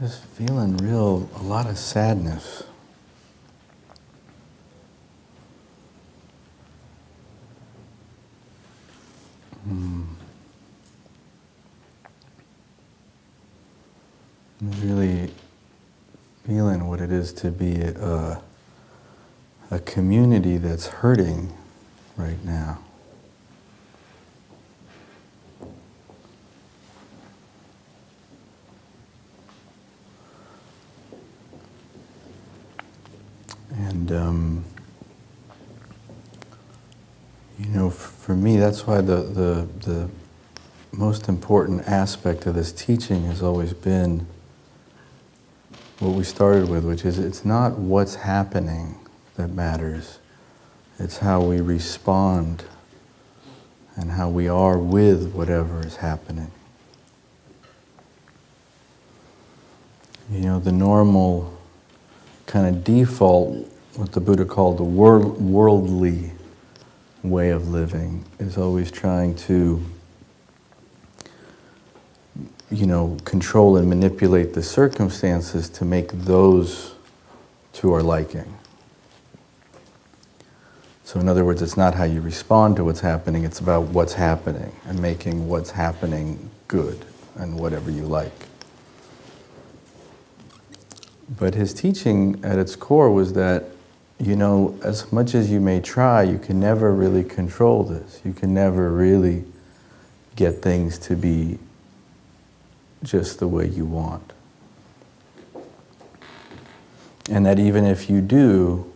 Just feeling a lot of sadness. Really feeling what it is to be a community that's hurting right now. And, for me, that's why the most important aspect of this teaching has always been what we started with, which is it's not what's happening that matters. It's how we respond and how we are with whatever is happening. The normal kind of default, what the Buddha called the worldly way of living, is always trying to control and manipulate the circumstances to make those to our liking. So in other words, it's not how you respond to what's happening, it's about what's happening and making what's happening good and whatever you like. But his teaching at its core was that, as much as you may try, you can never really control this. You can never really get things to be just the way you want. And that even if you do,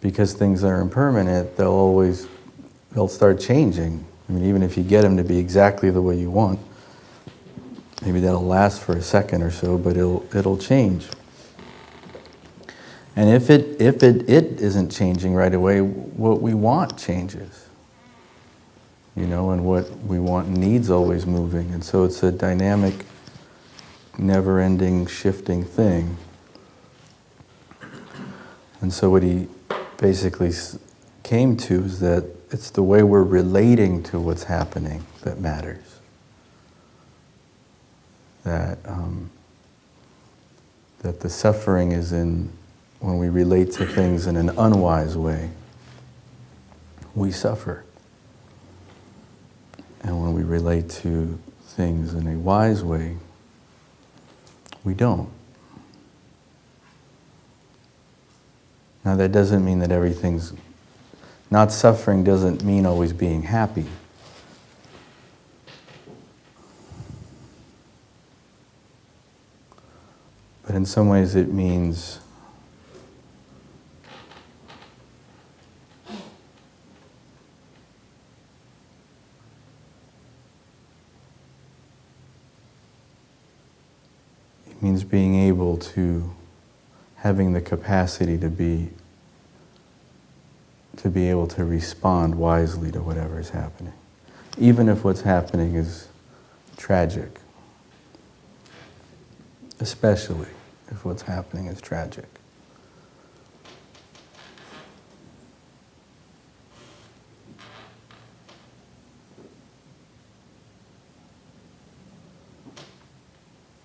because things are impermanent, they'll start changing. Even if you get them to be exactly the way you want, maybe that'll last for a second or so, but it'll change. And if it isn't changing right away, what we want changes. And what we want needs always moving. And so it's a dynamic, never-ending, shifting thing. And so what he basically came to is that it's the way we're relating to what's happening that matters. That the suffering is when we relate to things in an unwise way, we suffer. And when we relate to things in a wise way, we don't. Now that doesn't mean that everything's... Not suffering doesn't mean always being happy. But in some ways it means being able to, having the capacity to be able to respond wisely to whatever is happening, even if what's happening is tragic, especially if what's happening is tragic.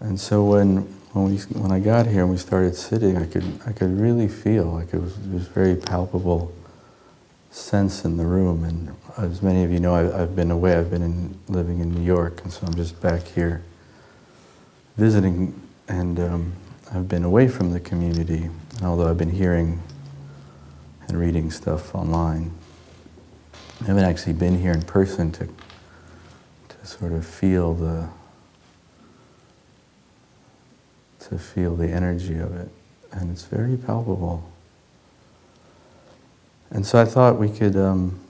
And so when I got here and we started sitting, I could really feel like it was very palpable sense in the room. And as many of you know, I've been away. I've been living in New York, and so I'm just back here visiting. And I've been away from the community. And although I've been hearing and reading stuff online, I haven't actually been here in person to sort of feel the energy of it, and it's very palpable. And so I thought we could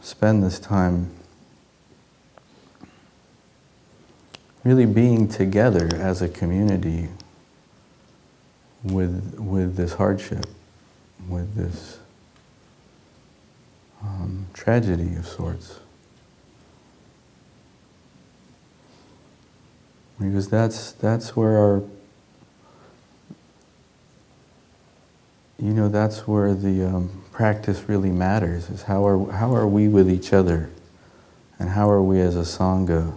spend this time really being together as a community with this hardship, with this tragedy of sorts. Because that's where that's where the practice really matters, is how are we with each other, and how are we as a Sangha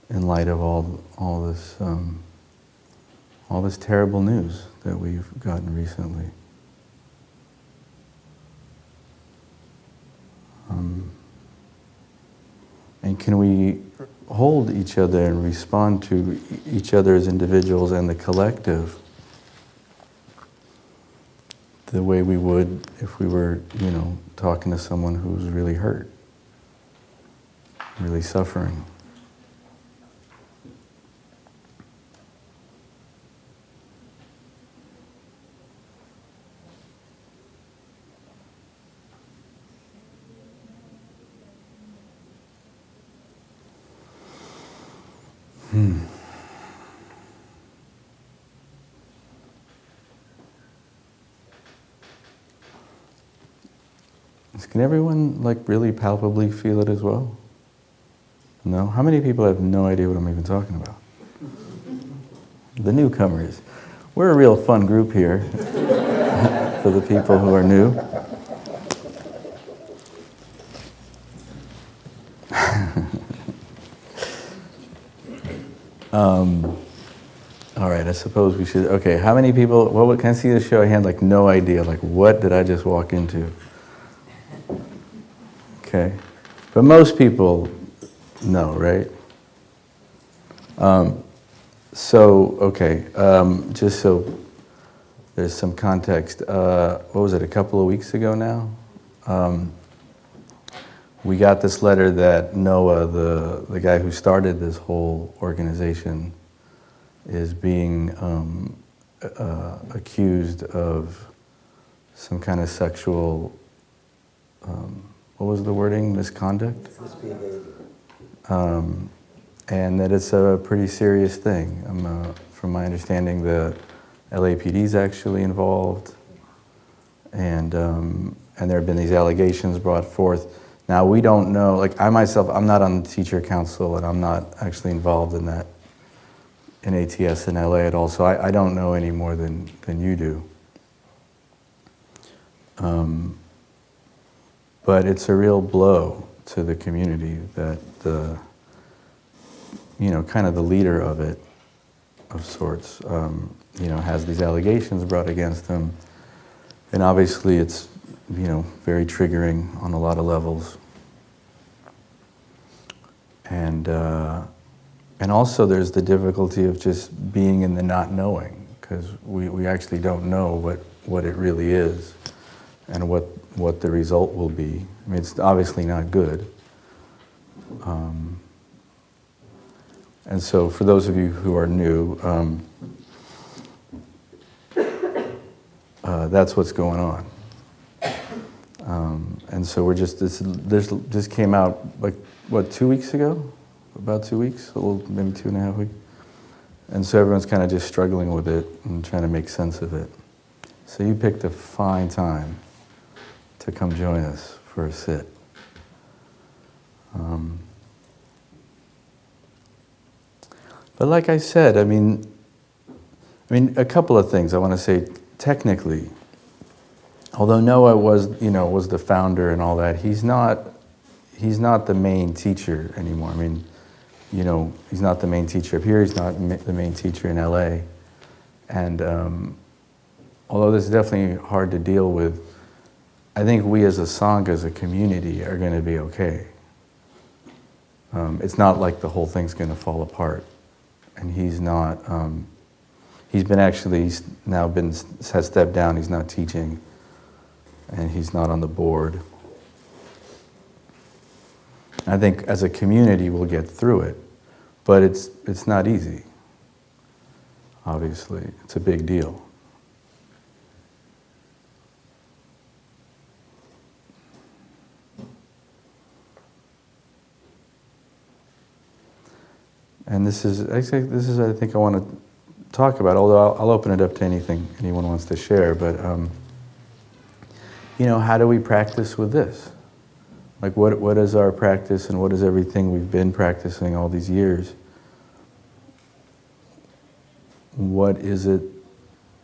in light of all this all this terrible news that we've gotten recently. And can we hold each other and respond to each other as individuals and the collective the way we would if we were, talking to someone who's really hurt, really suffering? Can everyone really palpably feel it as well? No? How many people have no idea what I'm even talking about? The newcomers. We're a real fun group here for the people who are new. All right, I suppose we should, okay, how many people, can I see the show of hand, no idea, what did I just walk into? Okay, but most people know, right? Just so there's some context, what was it, a couple of weeks ago now? We got this letter that Noah, the guy who started this whole organization, is being accused of some kind of sexual, what was the wording, misconduct? Misbehavior. And that it's a pretty serious thing. From my understanding, the LAPD is actually involved, and there have been these allegations brought forth. Now, we don't know, I myself, I'm not on the teacher council, and I'm not actually involved in that, in ATS in LA at all, so I don't know any more than you do. But it's a real blow to the community that kind of the leader of it, of sorts, has these allegations brought against him. And obviously it's, very triggering on a lot of levels. And also there's the difficulty of just being in the not knowing, because we actually don't know what it really is and what the result will be. I mean, it's obviously not good. And so for those of you who are new, that's what's going on. And so we're this just came out 2 weeks ago? About 2 weeks, maybe 2.5 weeks. And so everyone's kind of just struggling with it and trying to make sense of it. So you picked a fine time to come join us for a sit. But like I said, I mean, a couple of things I want to say technically. Although Noah was the founder and all that, he's not the main teacher anymore. I mean, he's not the main teacher up here. He's not the main teacher in LA. And although this is definitely hard to deal with, I think we as a Sangha, as a community, are going to be okay. It's not like the whole thing's going to fall apart. And he's not, he's now has stepped down, he's not teaching, and he's not on the board. I think as a community we'll get through it, but it's not easy, obviously. It's a big deal. And this is I think I want to talk about, although I'll open it up to anything anyone wants to share, but how do we practice with this? What is our practice, and what is everything we've been practicing all these years? What is it,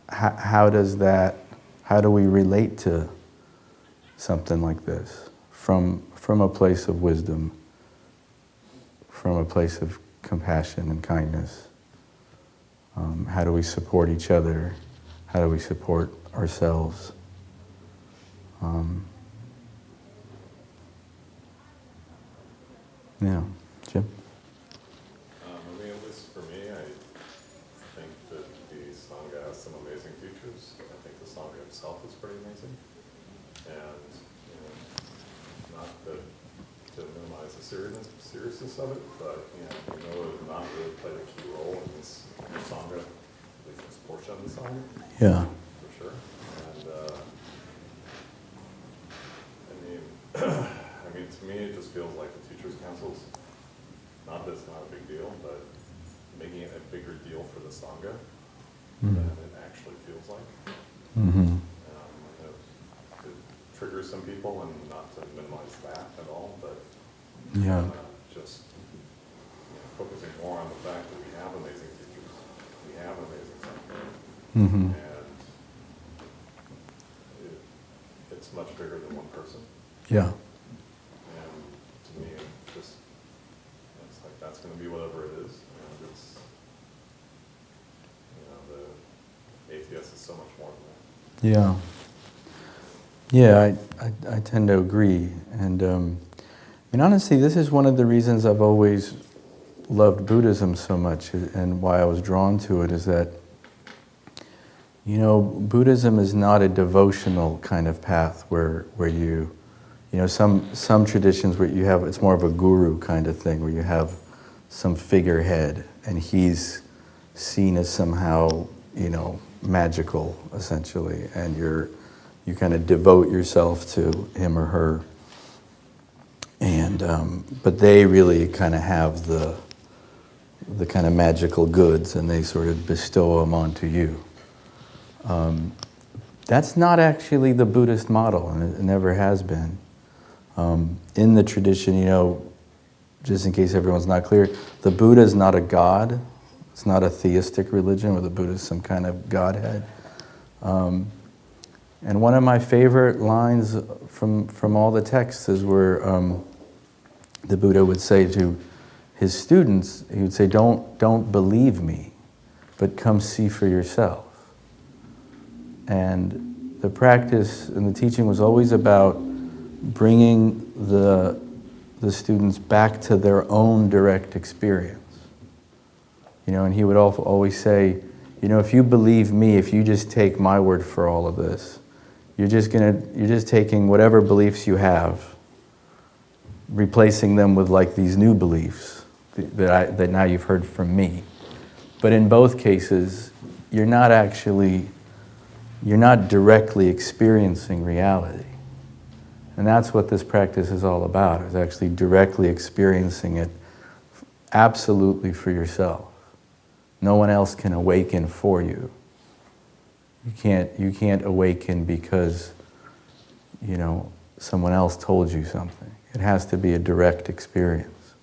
how do we relate to something like this from a place of wisdom, from a place of compassion and kindness? How do we support each other? How do we support ourselves? Yeah, Jim? At least for me, I think that the Sangha has some amazing features. I think the Sangha itself is pretty amazing. And, not to minimize the seriousness of it, but, we know it has not really played a key role in this Sangha, at least this portion of the Sangha. Yeah. For sure. And, to me, it just feels like the Teachers' Council's not that it's not a big deal, but making it a bigger deal for the Sangha than it actually feels like. Mm-hmm. It triggers some people, and not to minimize that at all, but Yeah. just focusing more on the fact that we have amazing teachers, we have amazing Sangha, Mm-hmm. and it's much bigger than one person. Yeah. And to me, it's like that's going to be whatever it is, and it's, the atheist is so much more than that. Yeah. Yeah, I tend to agree. And honestly, this is one of the reasons I've always loved Buddhism so much, and why I was drawn to it, is that, Buddhism is not a devotional kind of path where you, some traditions where you have, it's more of a guru kind of thing, where you have some figurehead and he's seen as somehow, magical, essentially, and you kind of devote yourself to him or her. And but they really kind of have the kind of magical goods, and they sort of bestow them onto you. That's not actually the Buddhist model, and it never has been. In the tradition, just in case everyone's not clear, the Buddha is not a god. It's not a theistic religion where the Buddha is some kind of godhead. And one of my favorite lines from all the texts is where the Buddha would say to his students, he would say, don't believe me, but come see for yourself. And the practice and the teaching was always about bringing the students back to their own direct experience. And he would always say, if you believe me, if you just take my word for all of this, you're just taking whatever beliefs you have, replacing them with like these new beliefs that now you've heard from me. But in both cases, you're not directly experiencing reality. And that's what this practice is all about, is actually directly experiencing it absolutely for yourself. No one else can awaken for you. You can't awaken because, someone else told you something. It has to be a direct experience.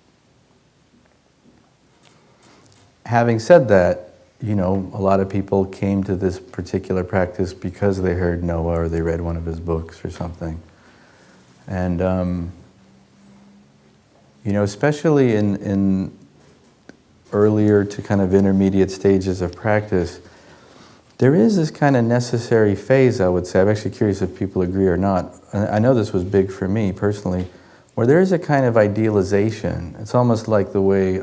Having said that, a lot of people came to this particular practice because they heard Noah or they read one of his books or something. And, especially in earlier to kind of intermediate stages of practice, there is this kind of necessary phase, I would say. I'm actually curious if people agree or not. I know this was big for me personally, where there is a kind of idealization. It's almost like the way,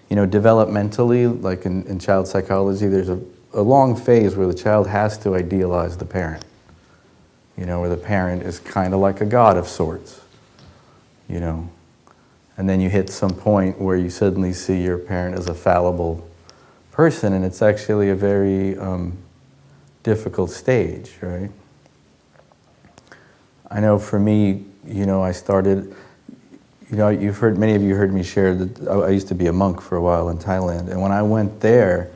developmentally, like in child psychology, there's a long phase where the child has to idealize the parent. Where the parent is kind of like a god of sorts, And then you hit some point where you suddenly see your parent as a fallible person, and it's actually a very difficult stage, right? I know for me, I started, many of you heard me share that I used to be a monk for a while in Thailand, and when I went there,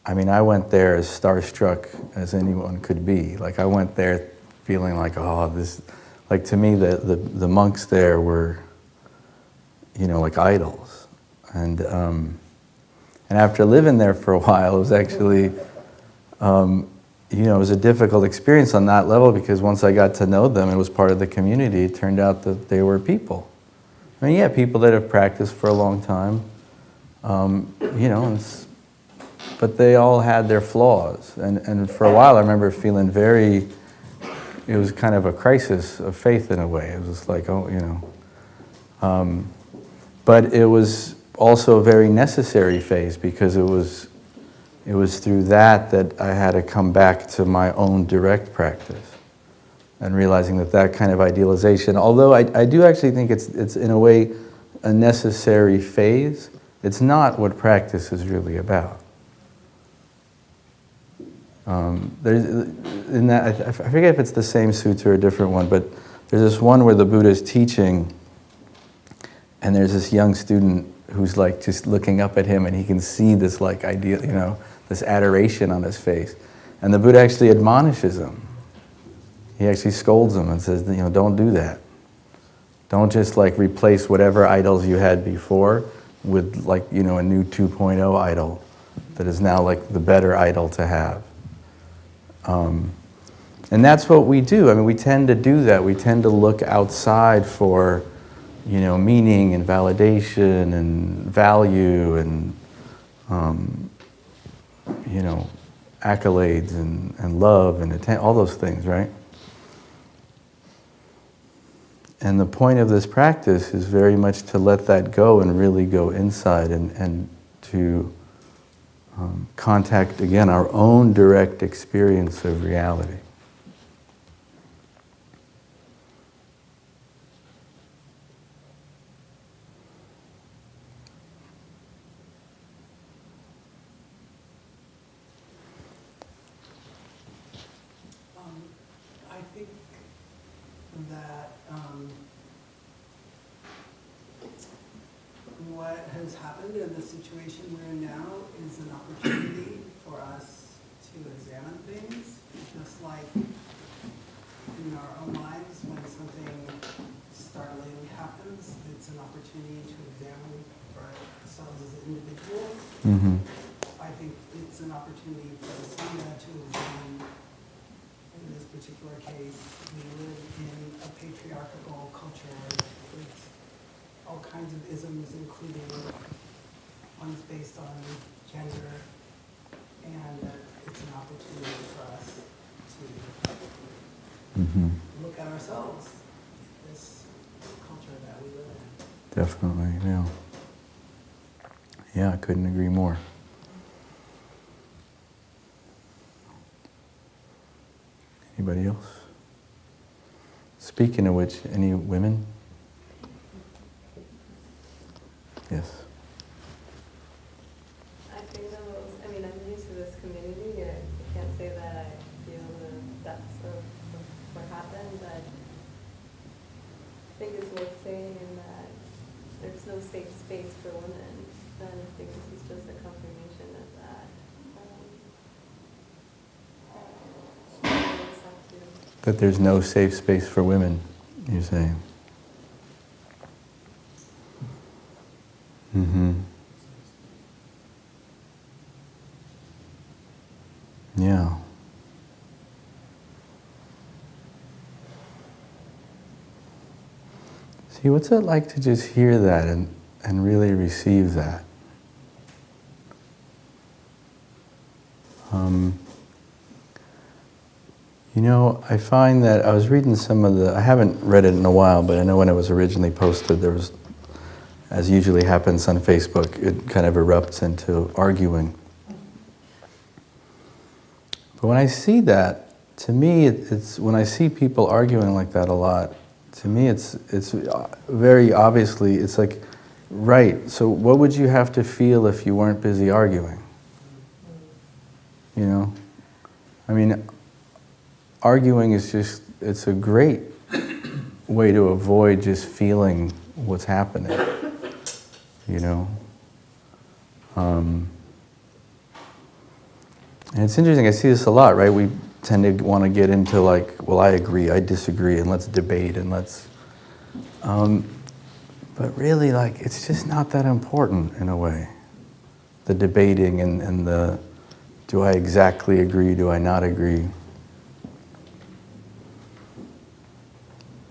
I went there as starstruck as anyone could be. Like, I went there feeling like, to me, the monks there were, like idols. And after living there for a while, it was actually, it was a difficult experience on that level, because once I got to know them and was part of the community, it turned out that they were people. People that have practiced for a long time, and but they all had their flaws. And for a while I remember feeling it was kind of a crisis of faith in a way. It was just like, but it was also a very necessary phase, because it was through that I had to come back to my own direct practice, and realizing that kind of idealization, although I do actually think it's in a way a necessary phase, it's not what practice is really about. There's in that, I forget if it's the same sutta or a different one, but there's this one where the Buddha is teaching, and there's this young student who's like just looking up at him, and he can see this like idea, this adoration on his face, and the Buddha actually admonishes him. He actually scolds him and says, don't do that. Don't just like replace whatever idols you had before with like, a new 2.0 idol that is now like the better idol to have. And that's what we do. I mean, we tend to do that. We tend to look outside for, meaning and validation and value and, accolades and love and all those things, right? And the point of this practice is very much to let that go and really go inside and to contact, again, our own direct experience of reality. I think that what has happened in the situation we're in now is an opportunity for us to examine things, just like in our own lives when something startling happens. It's an opportunity to examine for ourselves as individuals. Mm-hmm. I think it's an opportunity for the Sangha to examine. In this particular case, we live in a patriarchal culture with all kinds of isms, including ones based on gender, and it's an opportunity for us to look at ourselves in this culture that we live in. Definitely, yeah. Yeah, I couldn't agree more. Anybody else? Speaking of which, any women? Yes. I think I'm new to this community, and I can't say that I feel the depths of what happened, but I think it's worth saying in that there's no safe space for women, and I think this is just a confirmation of that. That there's no safe space for women, you're saying? Mm-hmm. Yeah. See, what's it like to just hear that and really receive that? I find that I was reading I haven't read it in a while, but I know when it was originally posted, there was, as usually happens on Facebook, it kind of erupts into arguing. But when I see that, to me, it's when I see people arguing like that a lot, to me it's very obviously, it's like, right, so what would you have to feel if you weren't busy arguing? I mean, arguing is just, it's a great way to avoid just feeling what's happening, And it's interesting, I see this a lot, right? We tend to want to get into like, well, I agree, I disagree, and let's debate, and let's... but really, like, it's just not that important in a way. The debating and the, do I exactly agree, do I not agree?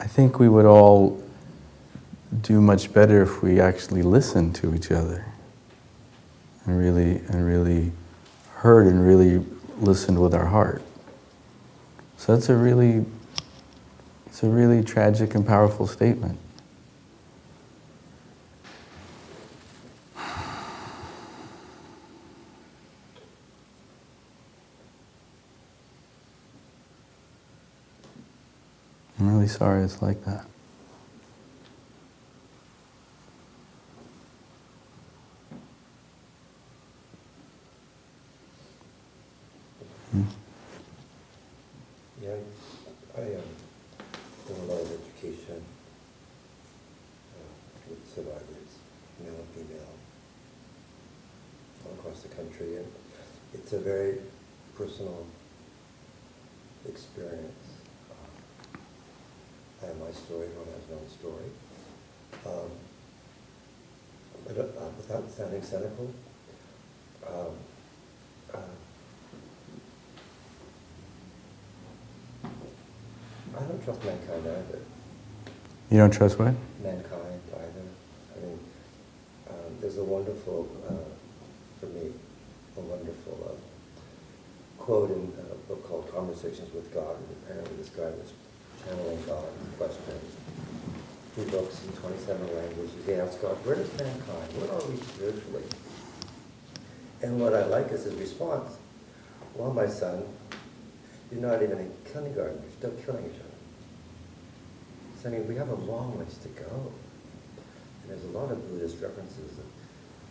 I think we would all do much better if we actually listened to each other and really heard and really listened with our heart. So it's a really tragic and powerful statement. I'm really sorry it's like that. Yeah, I do a lot of education with survivors, male and female, all across the country, and it's a very personal experience. I have my story, everyone has their own story. Without sounding cynical, I don't trust mankind either. You don't trust what? Mankind either. I mean, there's a wonderful, for me, a wonderful quote in a book called Conversations with God, and apparently this guy was channeling God and questioning. He books in 27 languages. He asks God, where is mankind? Where are we spiritually? And what I like is his response. Well, my son, you're not even in kindergarten. You're still killing each other. So, I mean, we have a long ways to go. And there's a lot of Buddhist references of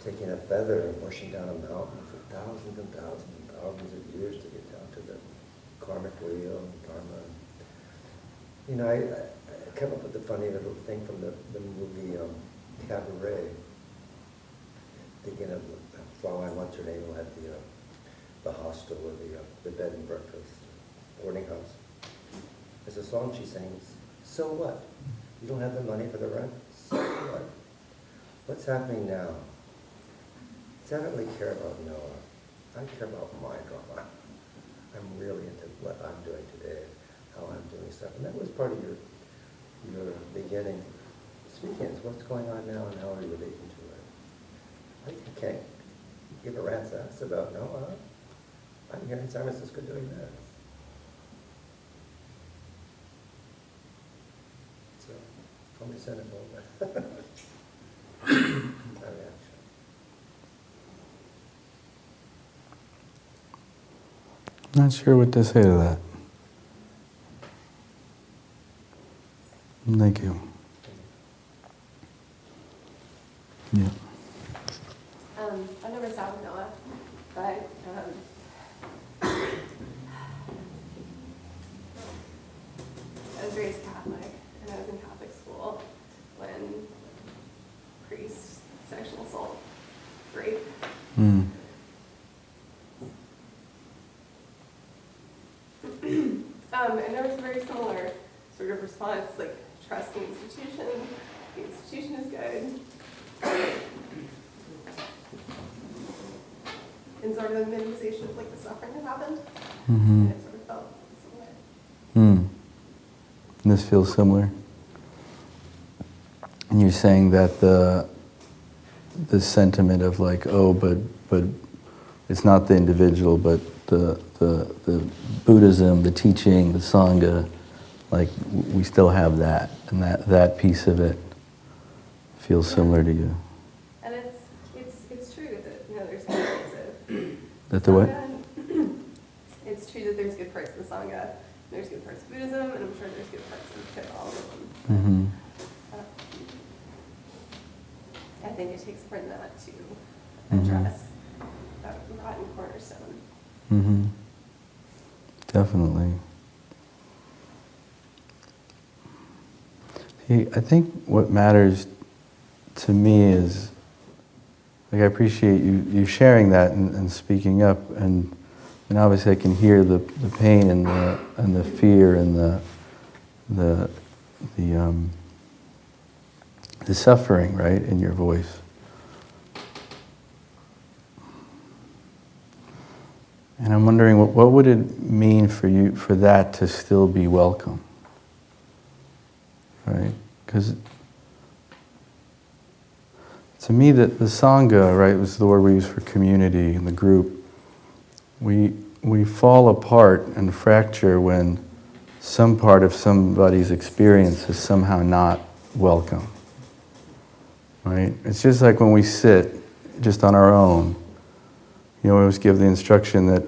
taking a feather and pushing down a mountain for thousands and thousands and thousands of years to get down to the karmic wheel and Dharma. You know, I came up with a funny little thing from the movie Cabaret. Thinking of Fraulein, what's her name, who had the hostel or the bed and breakfast, boarding house. There's a song she sings, so what? You don't have the money for the rent? So what? What's happening now? See, I don't really care about Noah. I care about my drama. I'm really into what I'm doing today, how I'm doing stuff. And that was part of your beginning speaking, is what's going on now and how are you relating to it? I can't give a rat's ass about Noah. I'm here in San Francisco doing this. So, call me cynical, but my reaction. Not sure what to say to that. Thank you. Yeah. I never sat with Noah, but I was raised Catholic, and I was in Catholic school when priest, sexual assault, rape. Mm. And there was a very similar sort of response, like trust the institution is good. And sort of the minimization of like the suffering that happened. Mm-hmm. And it sort of felt similar. This feels similar. And you're saying that the sentiment of like, oh, but it's not the individual, but the Buddhism, the teaching, the Sangha, like we still have that, and that piece of it feels similar to you. And it's true that there's good parts of That the what? Sangha. It's true that there's good parts of the Sangha. There's good parts of Buddhism, and I'm sure there's good parts of all of them. Mm-hmm. I think it takes more than that to address that rotten cornerstone. Mm-hmm. Definitely. See, I think what matters to me is, like, I appreciate you sharing that and speaking up, and obviously I can hear the pain and the fear and the suffering, right, in your voice. And I'm wondering, what would it mean for you, for that to still be welcome? Right? Because to me, the Sangha, right, was the word we use for community and the group. we fall apart and fracture when some part of somebody's experience is somehow not welcome. Right? It's just like when we sit just on our own. We always give the instruction that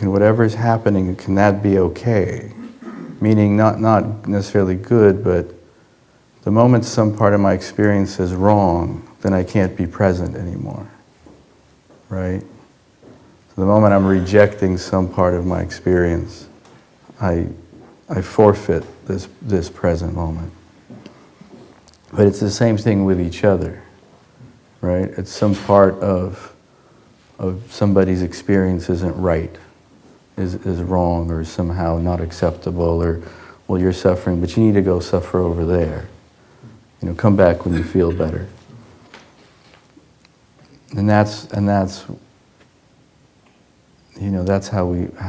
whatever is happening, can that be okay? Meaning not necessarily good, but the moment some part of my experience is wrong, then I can't be present anymore. Right? So the moment I'm rejecting some part of my experience, I forfeit this present moment. But it's the same thing with each other, right? It's some part of somebody's experience isn't right, is wrong, or somehow not acceptable, or, well, you're suffering, but you need to go suffer over there. Come back when you feel better. And that's how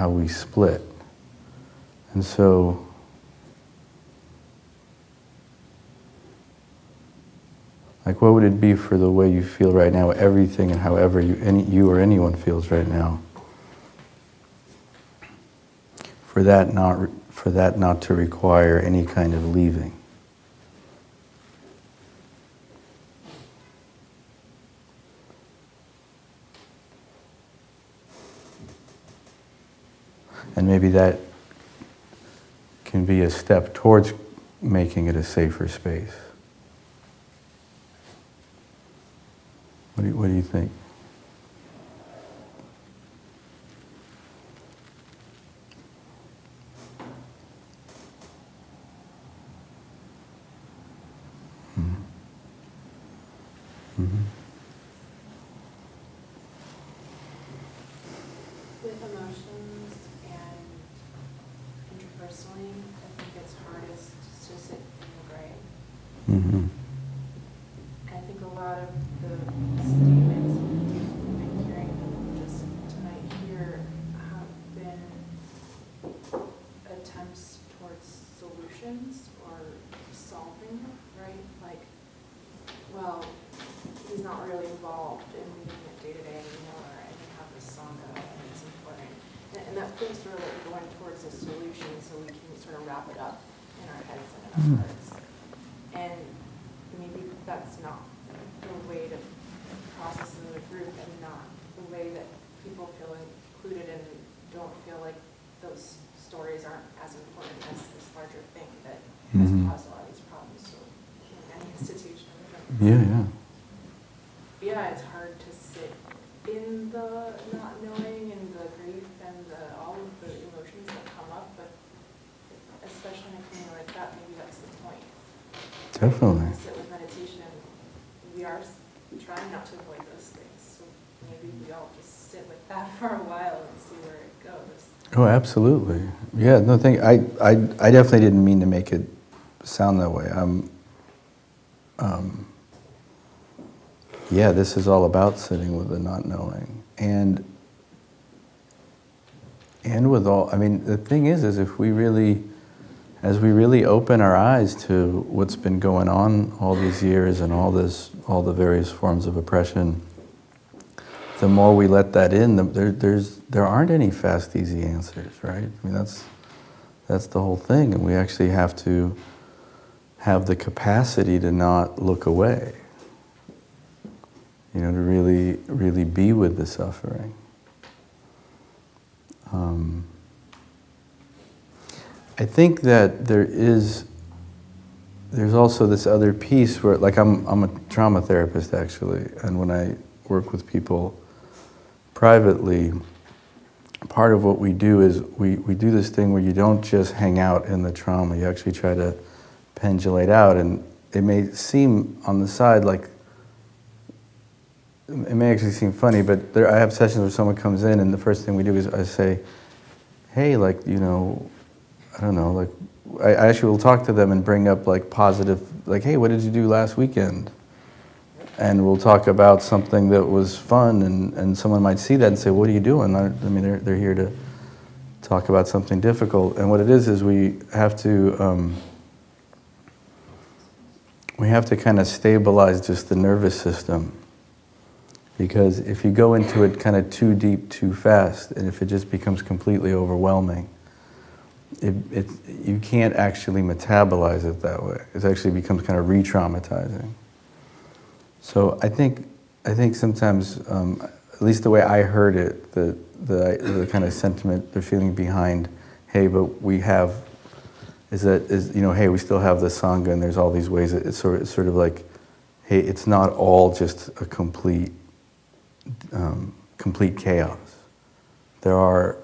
we split. And so like, what would it be for the way you feel right now, everything and however you or anyone feels right now, for that not to require any kind of leaving? And maybe that can be a step towards making it a safer space. What do you think? Mm-hmm. Mm-hmm. With emotions and interpersonally, I think it's hardest to sit in the gray. Mm-hmm. I think a lot of the statements we've been hearing just tonight here have been attempts towards solutions or solving, right? Like, well, he's not really involved in leading it day to day anymore, and we have this Sangha, and it's important. And that feels sort of like going towards a solution so we can sort of wrap it up in our heads and in our hearts. And maybe that's not the way to process in the group, and not the way that people feel included and don't feel like those stories aren't as important as this larger thing that has caused a lot of these problems. So in any institution. Yeah. Yeah, it's hard to sit in the not knowing and the grief and all of the emotions that come up, but especially in a community like that, maybe that's the point. Definitely. Sit with meditation, and we are trying not to avoid those things. So maybe we all just sit with that for a while and see where it goes. Oh, absolutely. Yeah, no, I definitely didn't mean to make it sound that way. Yeah, this is all about sitting with the not knowing. And with all, the thing is if we really, as we really open our eyes to what's been going on all these years and all the various forms of oppression, the more we let that in, there aren't any fast, easy answers, right? That's the whole thing, and we actually have to have the capacity to not look away. To really, really be with the suffering. I think that there's also this other piece where, like, I'm a trauma therapist actually, and when I work with people privately, part of what we do is we do this thing where you don't just hang out in the trauma, you actually try to pendulate out, and it may seem on the side like, it may actually seem funny, but I have sessions where someone comes in and the first thing we do is I say, hey, I don't know, like, I actually will talk to them and bring up like positive, like, hey, what did you do last weekend? And we'll talk about something that was fun, and someone might see that and say, what are you doing? They're here to talk about something difficult. And what it is we have to kind of stabilize just the nervous system. Because if you go into it kind of too deep, too fast, and if it just becomes completely overwhelming, you can't actually metabolize it that way. It actually becomes kind of re-traumatizing. So I think sometimes, at least the way I heard it, the kind of sentiment, the feeling behind, hey, but we have, hey, we still have the Sangha, and there's all these ways. It's sort of like, hey, it's not all just a complete chaos. So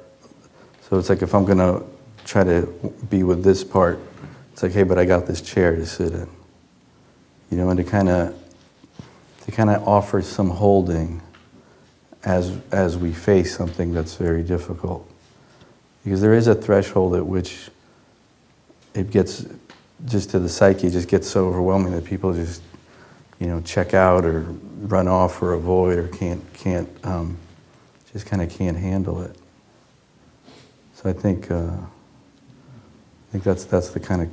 it's like if I'm going to try to be with this part, it's like, hey, but I got this chair to sit in. And to kind of offer some holding as we face something that's very difficult. Because there is a threshold at which it gets, just to the psyche, just gets so overwhelming that people just, check out or run off or avoid or can't just kind of can't handle it. So I think that's the kind of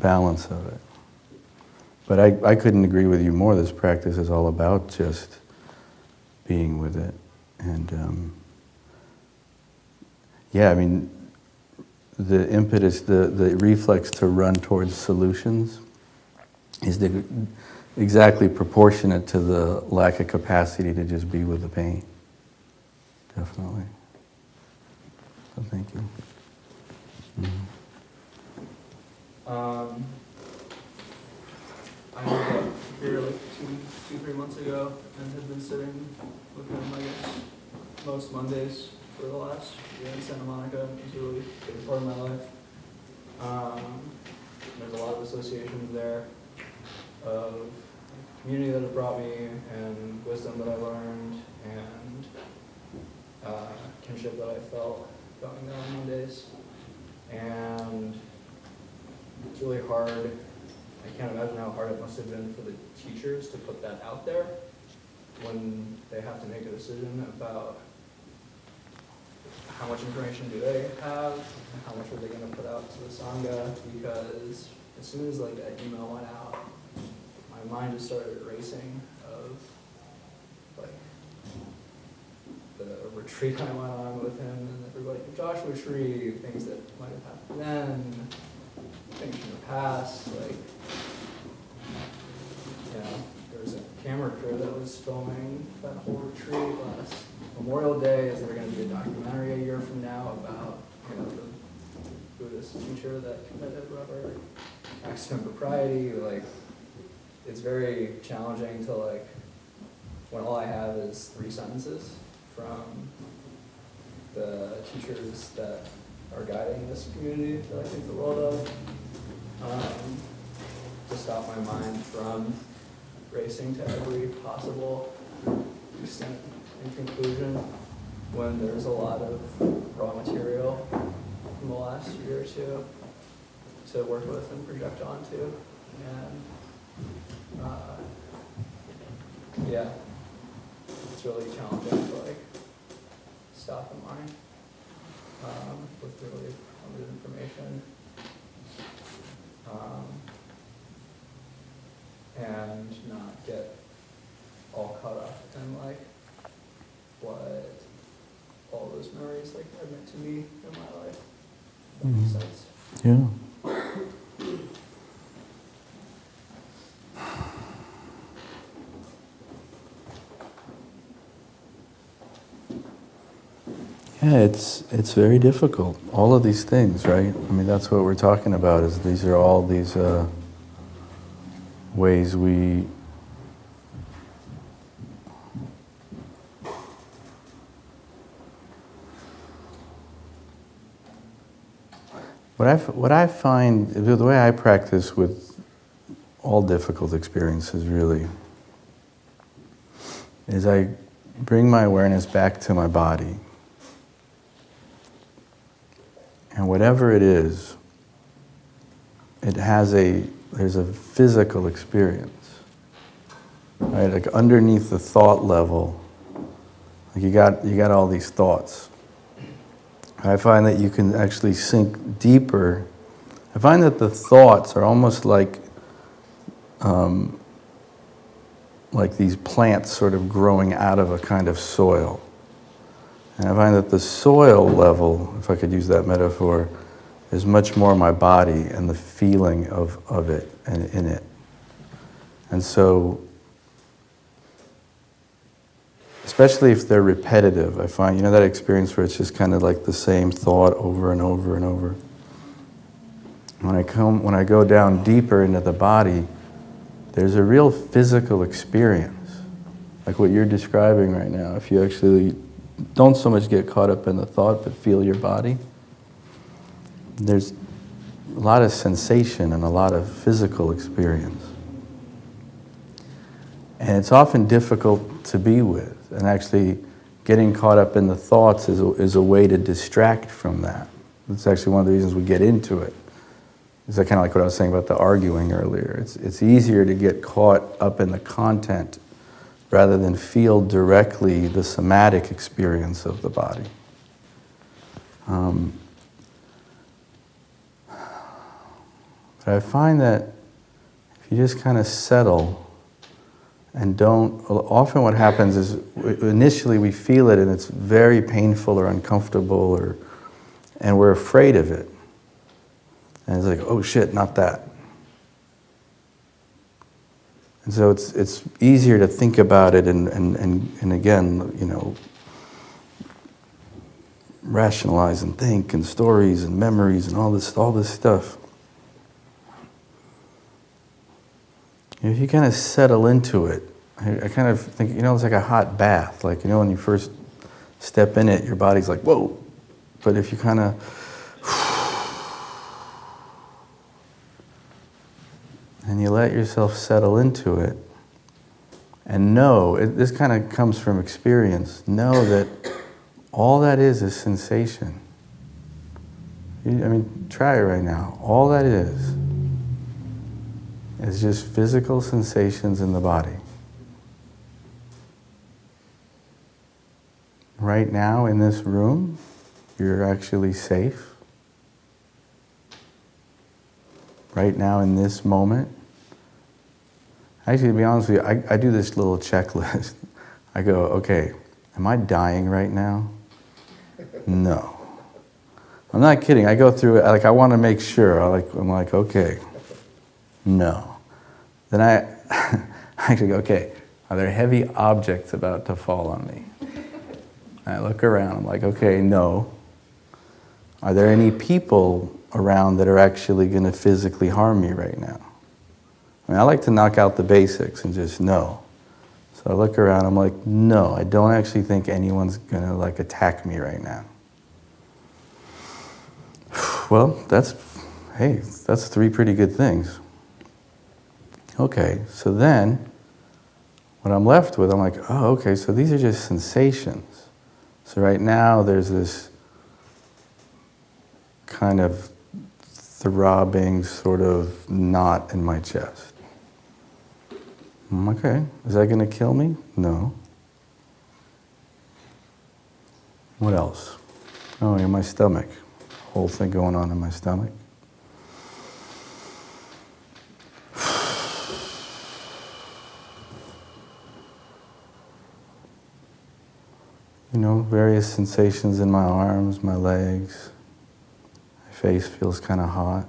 balance of it. But I couldn't agree with you more. This practice is all about just being with it. And the impetus, the reflex to run towards solutions is exactly proportionate to the lack of capacity to just be with the pain. Definitely. So thank you. Mm-hmm. I moved up here like 3 months ago and had been sitting with him, I guess, most Mondays for the last year in Santa Monica. It's a really big part of my life. There's a lot of associations there of community that have brought me and wisdom that I learned and kinship that I felt going there on Mondays. And it's really hard. I can't imagine how hard it must have been for the teachers to put that out there when they have to make a decision about how much information do they have and how much are they going to put out to the Sangha, because as soon as like that email went out, my mind just started racing of like the retreat I went on with him and everybody, Joshua Tree, things that might have happened then, things from the past, like, there was a camera crew that was filming that whole retreat last Memorial Day. Is there going to be a documentary a year from now about, the Buddhist teacher that committed whatever acts of impropriety? Like, it's very challenging to, like, when all I have is 3 sentences from the teachers that are guiding this community that I think the world of, to stop my mind from racing to every possible extent in conclusion when there's a lot of raw material from the last year or two to work with and project onto. And it's really challenging to like stop the mind with really limited information. And not get all caught up in like what all those memories like are meant to be in my life. That makes sense. Yeah. Yeah, it's very difficult. All of these things, right? I mean, that's what we're talking about. Is these are all these ways we what I find, the way I practice with all difficult experiences really is I bring my awareness back to my body. And whatever it is, there's a physical experience, right? Like underneath the thought level, like you got all these thoughts. I find that you can actually sink deeper. I find that the thoughts are almost like like these plants sort of growing out of a kind of soil. And I find that the soil level, if I could use that metaphor, is much more my body and the feeling of it and in it. And so, especially if they're repetitive, I find, that experience where it's just kind of like the same thought over and over and over. When I go down deeper into the body, there's a real physical experience, like what you're describing right now. If you actually don't so much get caught up in the thought, but feel your body, there's a lot of sensation and a lot of physical experience. And it's often difficult to be with, and actually getting caught up in the thoughts is a way to distract from that. It's actually one of the reasons we get into it. Is that kind of like what I was saying about the arguing earlier? It's easier to get caught up in the content rather than feel directly the somatic experience of the body. But I find that if you just kind of settle and often what happens is initially we feel it and it's very painful or uncomfortable and we're afraid of it. And it's like, oh shit, not that. And so it's easier to think about it and again, rationalize and think and stories and memories and all this stuff. If you kind of settle into it, I kind of think, it's like a hot bath. Like, when you first step in it, your body's like, whoa. But if you kind of, and you let yourself settle into it, and this kind of comes from experience, know that all that is sensation. Try it right now. All that is just physical sensations in the body. Right now in this room, you're actually safe. Right now in this moment. Actually, to be honest with you, I do this little checklist. I go, okay, am I dying right now? No. I'm not kidding. I go through it, I want to make sure. I'm like, okay, no. Then I actually go, okay, are there heavy objects about to fall on me? And I look around, I'm like, okay, no. Are there any people around that are actually going to physically harm me right now? I like to knock out the basics and just no. So I look around, I'm like, no, I don't actually think anyone's going to attack me right now. Well, that's 3 pretty good things. Okay, so then, what I'm left with, I'm like, oh, okay, so these are just sensations. So right now, there's this kind of throbbing sort of knot in my chest. Okay, is that going to kill me? No. What else? Oh, in my stomach. Whole thing going on in my stomach. Various sensations in my arms, my legs. My face feels kind of hot.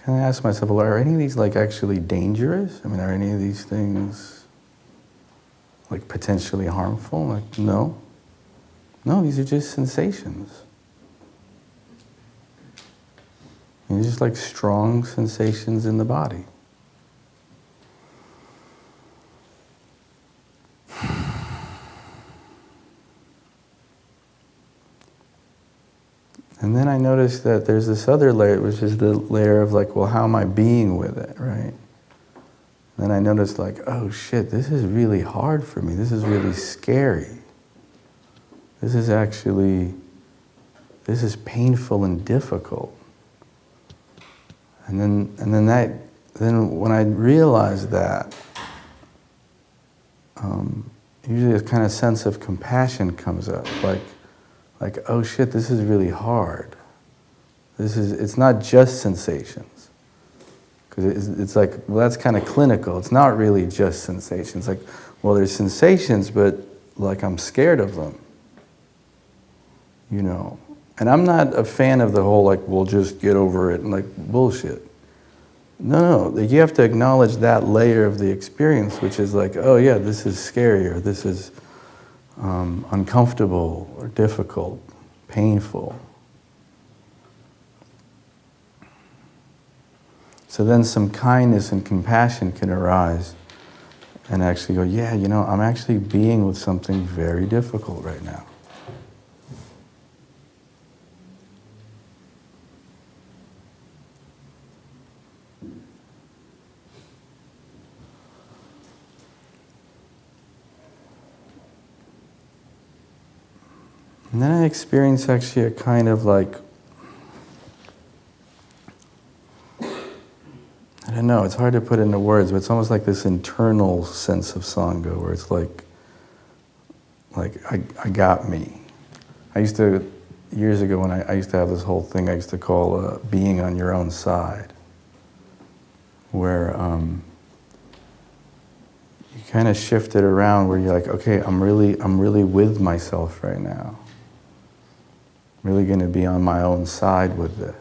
Can I ask myself, well, are any of these actually dangerous? Are any of these things potentially harmful? No. No, these are just sensations. These are just strong sensations in the body. And then I noticed that there's this other layer, which is the layer of well, how am I being with it, right? And then I noticed oh shit, this is really hard for me. This is really scary. This is painful and difficult. And then when I realized that, usually a kind of sense of compassion comes up, oh shit, this is really hard. It's not just sensations. Because it's like, well, that's kind of clinical. It's not really just sensations. Like, well, there's sensations, but like I'm scared of them. You know? And I'm not a fan of the whole, like, we'll just get over it and like bullshit. No, you have to acknowledge that layer of the experience, which is like, oh yeah, this is scary, or this is uncomfortable, or difficult, painful. So then some kindness and compassion can arise and actually go, yeah, you know, I'm actually being with something very difficult right now. And then I experience actually a kind of like, I don't know, it's hard to put into words, but it's almost like this internal sense of Sangha where it's like I got me. I used to, years ago when I used to have this whole thing I used to call being on your own side, where you kind of shift it around where you're like, okay, I'm really with myself right now. I'm really going to be on my own side with this.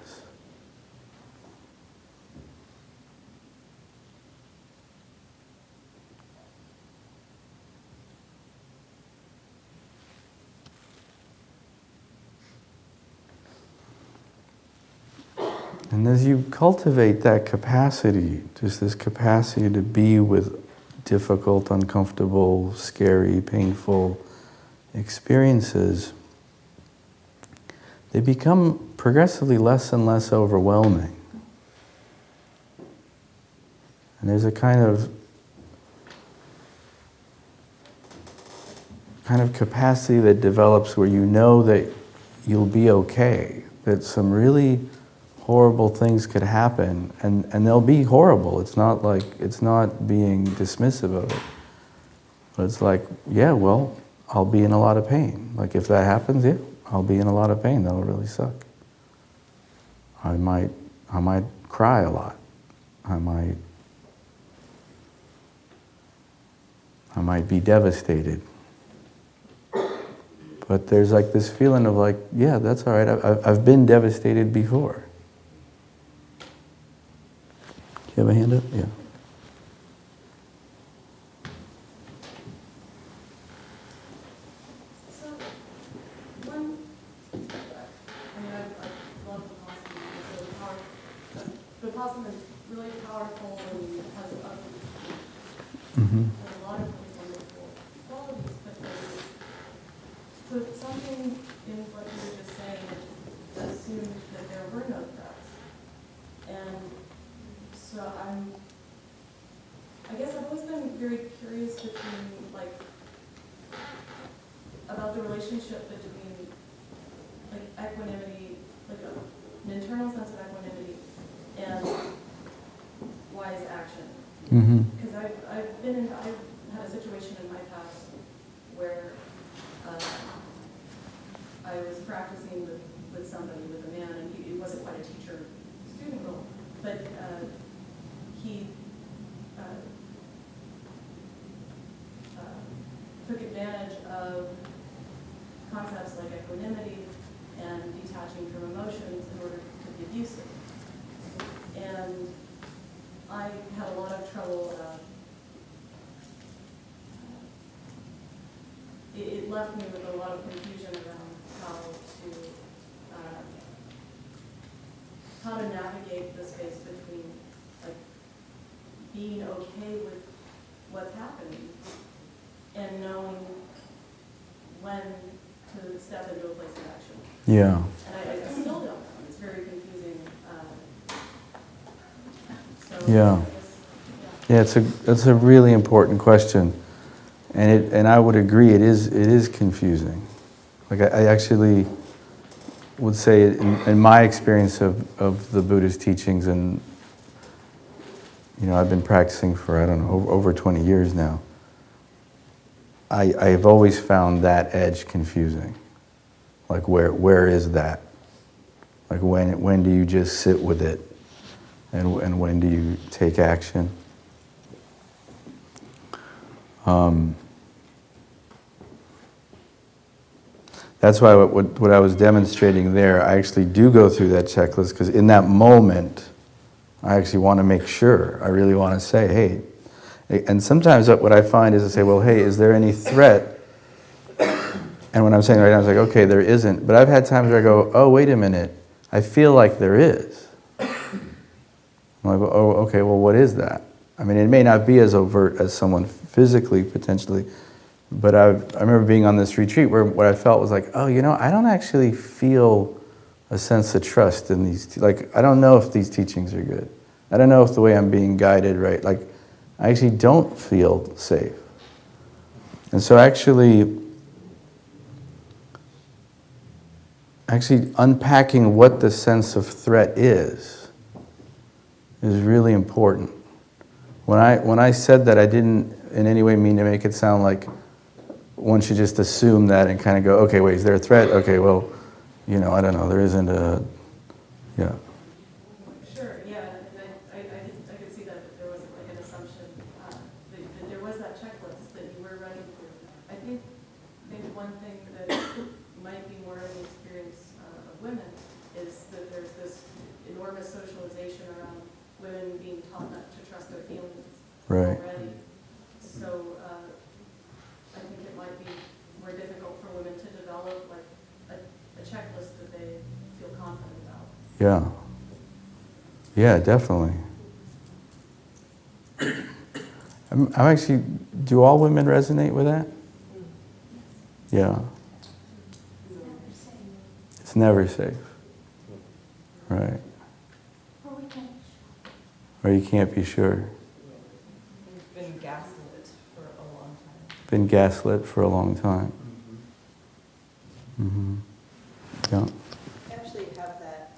And as you cultivate that capacity, just this capacity to be with difficult, uncomfortable, scary, painful experiences, they become progressively less and less overwhelming. And there's a kind of capacity that develops where you know that you'll be okay, that some really horrible things could happen, and they'll be horrible. It's not like, it's not being dismissive of it. But it's like, yeah, well, I'll be in a lot of pain. Like if that happens, yeah, I'll be in a lot of pain. That'll really suck. I might cry a lot. I might be devastated. But there's like this feeling of like, yeah, that's all right. I've been devastated before. You have a hand up? Yeah. So, I love the Vipassana is really powerful and has a lot of wonderful qualities, but there's something in what you were just saying assumed that there were no threats. And so I guess I've always been very curious about the relationship between equanimity, an internal sense of equanimity, and wise action. Because I've had a situation in my past where I was practicing with somebody, with a man, and he wasn't quite a teacher-student role, but he took advantage of concepts like equanimity and detaching from emotions in order to be abusive. And I had a lot of trouble. It left me with a lot of confusion around how to navigate the space between being okay with what's happening and knowing when to step into a place of action. Yeah. And I still don't know. It's very confusing. Yeah. Yeah, it's a really important question, and I would agree it is confusing. Like I actually would say in my experience of the Buddhist teachings, and I've been practicing for over 20 years now. I've always found that edge confusing. Like where is that? Like when do you just sit with it and when do you take action. That's why what I was demonstrating there, I actually do go through that checklist, because in that moment, I actually want to make sure. I really want to say, hey, and sometimes what I find is to say, well, hey, is there any threat? And when I'm saying right now, it's like, okay, there isn't. But I've had times where I go, oh, wait a minute, I feel like there is. I'm like, oh, okay, well, what is that? I mean, it may not be as overt as someone physically, potentially, but I remember being on this retreat where what I felt was like, oh, I don't actually feel a sense of trust in these, I don't know if these teachings are good. I don't know if the way I'm being guided right. I actually don't feel safe. And so actually unpacking what the sense of threat is really important. When I said that, I didn't in any way mean to make it sound like one should just assume that and kind of go, okay, wait, is there a threat? Okay, well, I don't know, there isn't a, yeah. Sure, yeah, and I could see that there was like an assumption, that there was that checklist that you were running through. I think one thing that might be more of the experience of women is that there's this enormous socialization around women being taught not to trust their feelings Right. already. So I think it might be more difficult for women to develop like a checklist that they feel confident about. Yeah. Yeah, definitely. I'm actually, do all women resonate with that? Yeah. It's never safe. Right. Or you can't be sure. We've been gaslit for a long time. Been gaslit for a long time. Mm-hmm. Yeah. I actually have that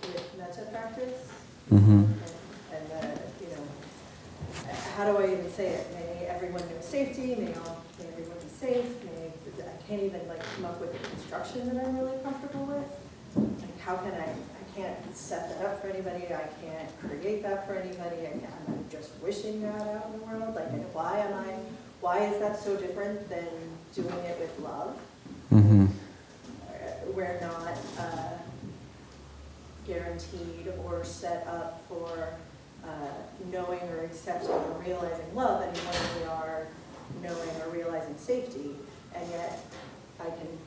with metta practice. Mm-hmm. And how do I even say it? May everyone know safety, may everyone be safe, I can't even come up with a construction that I'm really comfortable with. How can I can't set that up for anybody, I can't create that for anybody, I'm just wishing that out in the world. Why is that so different than doing it with love? Mm-hmm. We're not guaranteed or set up for knowing or accepting or realizing love any more than we are knowing or realizing safety. And yet I can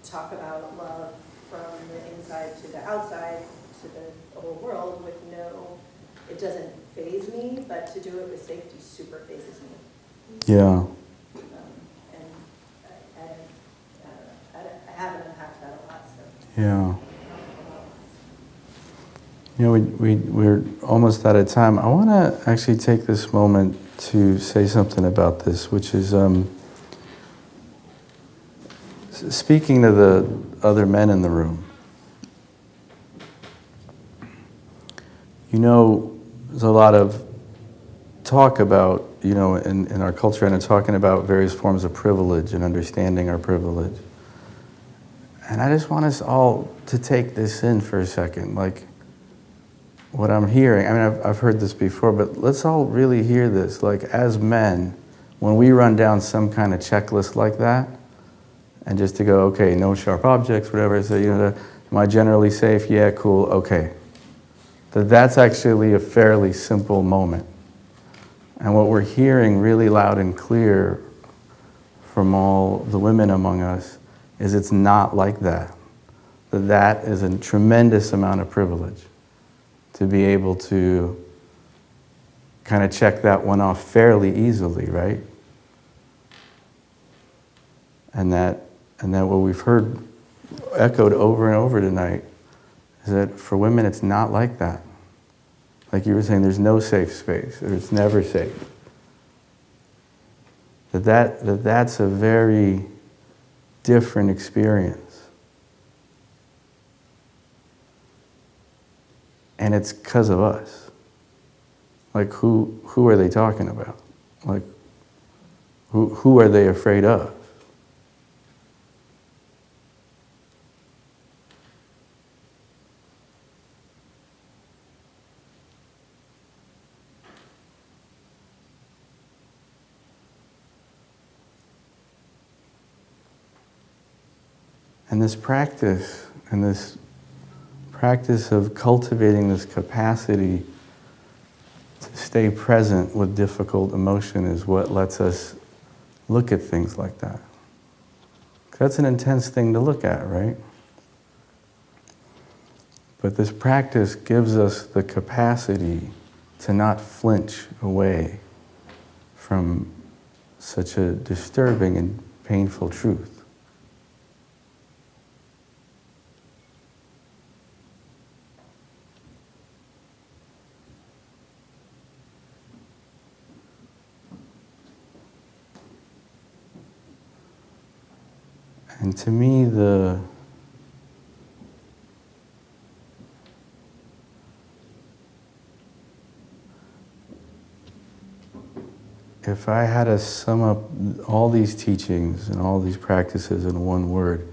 talk about love from the inside to the outside to the whole world with it doesn't faze me, but to do it with safety super fazes me. Yeah. And I haven't unpacked that a lot, so. Yeah. We're almost out of time. I want to actually take this moment to say something about this, which is speaking to the other men in the room. There's a lot of talk about, in our culture, and talking about various forms of privilege and understanding our privilege. And I just want us all to take this in for a second. What I'm hearing, I've heard this before, but let's all really hear this. As men, when we run down some kind of checklist like that, and just to go, okay, no sharp objects, whatever, so, am I generally safe? Yeah, cool, okay. That's actually a fairly simple moment. And what we're hearing really loud and clear from all the women among us is it's not like that. That is a tremendous amount of privilege to be able to kind of check that one off fairly easily, right? And that what we've heard echoed over and over tonight is that for women it's not like that. Like you were saying, there's no safe space, or it's never safe. That's a very different experience. And it's because of us. Who are they talking about? Who are they afraid of? And this practice of cultivating this capacity to stay present with difficult emotion is what lets us look at things like that. That's an intense thing to look at, right? But this practice gives us the capacity to not flinch away from such a disturbing and painful truth. And to me, if I had to sum up all these teachings and all these practices in one word,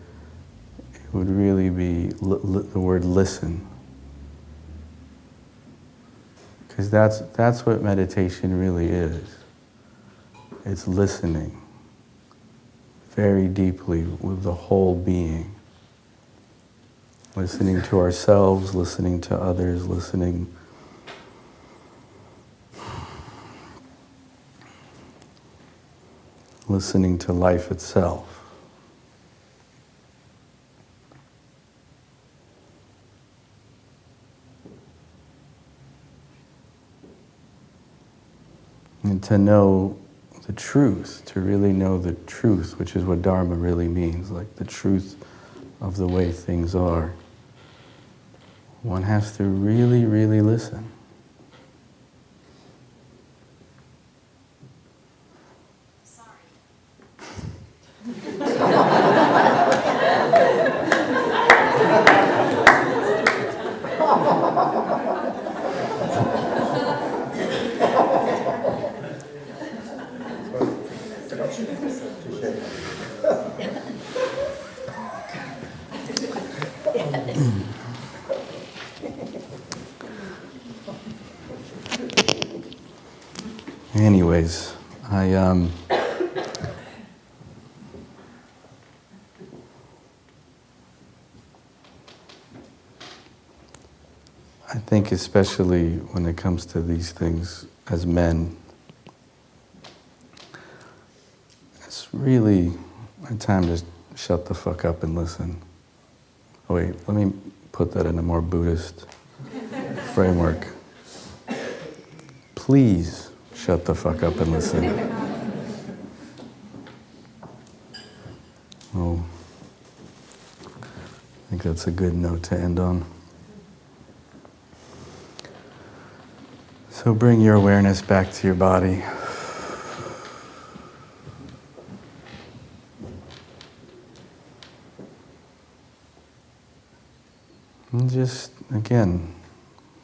it would really be the word listen. Because that's what meditation really is. It's listening very deeply with the whole being. Listening to ourselves, listening to others, listening to life itself. And to know the truth, to really know the truth, which is what Dharma really means, like the truth of the way things are. One has to really, really listen. Anyways, I think especially when it comes to these things as men, it's really a time to shut the fuck up and listen. Oh wait, let me put that in a more Buddhist framework. Please shut the fuck up and listen. Oh, I think that's a good note to end on. So bring your awareness back to your body. And just, again,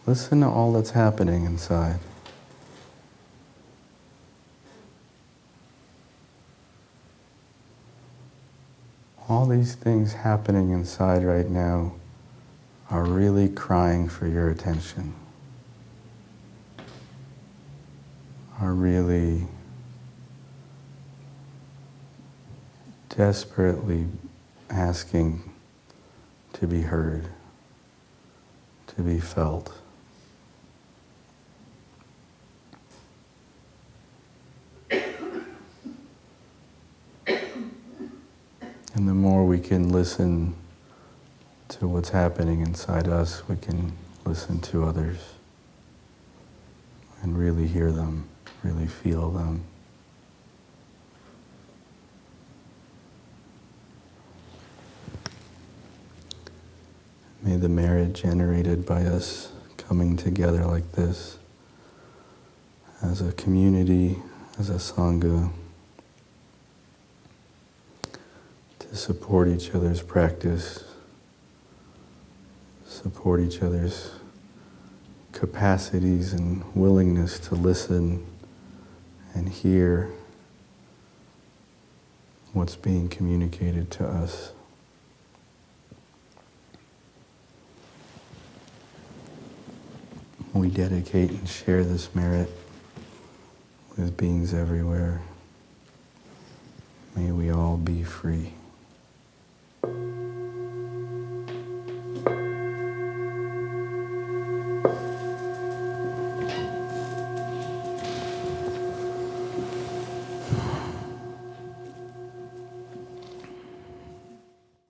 listen to all that's happening inside. All these things happening inside right now are really crying for your attention. Are really desperately asking to be heard, to be felt. And the more we can listen to what's happening inside us, we can listen to others and really hear them, really feel them. May the merit generated by us coming together like this, as a community, as a Sangha, to support each other's practice, support each other's capacities and willingness to listen and hear what's being communicated to us. We dedicate and share this merit with beings everywhere. May we all be free.